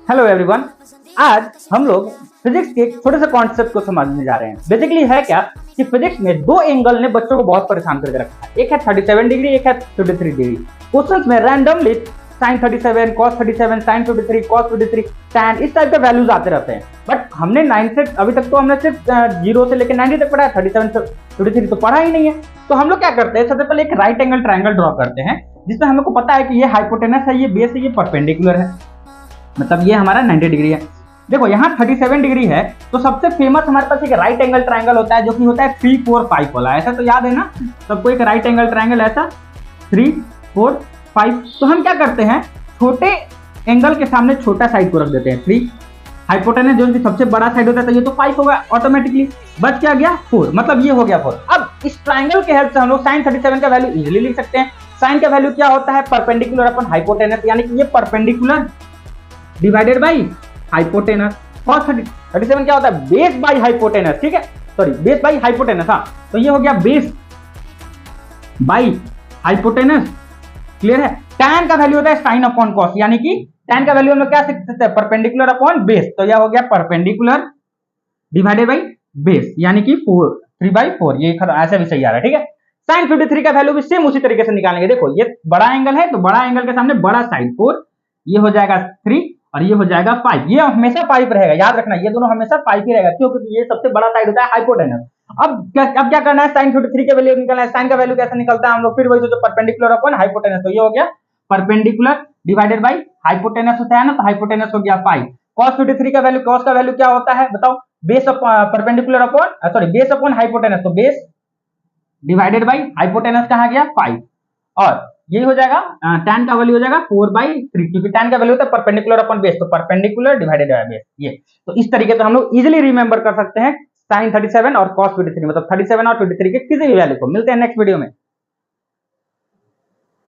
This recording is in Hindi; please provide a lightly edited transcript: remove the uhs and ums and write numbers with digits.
Hello everyone. आज हम लोग फिजिक्स के एक छोटे से कॉन्सेप्ट को समझने जा रहे हैं। बेसिकली है क्या कि फिजिक्स में दो एंगल ने बच्चों को बहुत परेशान करके रखा है। एक है 37 डिग्री, एक है 53 डिग्री। क्वेश्चंस में randomly sin 37, cos 37, sin 53, cos 53, tan इस टाइप के वैल्यूज आते रहते हैं। बट हमने 9 से अभी तक तो हमने सिर्फ 0 से लेकर 90 तक पढ़ा है, 37 से 53 तो पढ़ा ही नहीं है। तो हम लोग क्या करते हैं, सबसे पहले एक राइट एंगल ट्रायंगल ड्रॉ करते हैं जिसमें हमको पता है कि ये हाइपोटेनस है, ये बेस है, ये परपेंडिकुलर है, मतलब ये हमारा 90 डिग्री है। देखो यहाँ 37 डिग्री है तो सबसे फेमस हमारे पास एक राइट एंगल ट्रायंगल होता है जो कि होता है 3, 4, 5 वाला। ऐसा तो याद है ना सबको, एक राइट एंगल ट्रायंगल ऐसा 3, 4, 5। तो हम क्या करते हैं, छोटे एंगल के सामने छोटा साइड को रख देते हैं 3, हाइपोटेनस जो कि सबसे बड़ा साइड होता है तो ये तो 5 होगा ऑटोमेटिकली, बच क्या गया 4, मतलब ये हो गया 4। अब इस ट्रायंगल के हेल्प से हम लोग sin 37 का वैल्यू इजीली लिख सकते हैं। sin का वैल्यू क्या होता है, परपेंडिकुलर अपन हाइपोटेनस, यानी कि ये perpendicular divided by hypotenuse. cos 37 क्या होता है, बेस बाई हाइपोटेनस, ठीक है, सॉरी बेस बाई हाइपोटेनस। हाँ तो ये हो गया बेस बाई हाइपोटेनस, क्लियर है। tan का वैल्यू होता है sin अपॉन cos, यानी कि tan का वैल्यू हम लोग क्या सीख सकते हैं, परपेंडिकुलर अपॉन बेस, तो यह हो गया परपेंडिकुलर डिवाइडेड बाई बेस, यानी कि 3/4, ये ऐसा भी सही आ रहा है, ठीक है। sin 53 का वैल्यू भी सेम उसी तरीके से निकालेंगे। देखो ये बड़ा एंगल है तो बड़ा एंगल के सामने बड़ा साइड 4, ये हो जाएगा 3 और ये हो जाएगा 5। ये हमेशा 5 रहेगा, याद रखना ये दोनों हमेशा 5 ही रहेगा, क्यों, क्योंकि ये सबसे बड़ा साइड होता है हाइपोटेनस। अब क्या करना है, sin 53 का वैल्यू निकालना है। sin का वैल्यू कैसे निकलता है हम लोग, फिर वही सोचो परपेंडिकुलर अपॉन हाइपोटेनस, तो ये हो गया परपेंडिकुलर डिवाइडेड बाई हाइपोटेनस होता है ना, तो हाइपोटेनस हो गया 5। cos 53 का वैल्यू, cos का वैल्यू क्या होता है बताओ, base perpendicular upon sorry base upon hypotenuse, तो बेस डिवाइडेड बाई हाइपोटेनस कहाँ गया 5, और ये हो जाएगा tan का वैल्यू हो जाएगा 4/3, क्योंकि tan का वैल्यू होता है परपेंडिकुलर अपॉन बेस, तो परपेंडिकुलर डिवाइडेड बाय बेस। ये तो इस तरीके से हम लोग इजीली रिमेंबर कर सकते हैं sin 37 और cos 53, मतलब 37 और 53 के किसी भी वैल्यू को। मिलते हैं नेक्स्ट वीडियो में।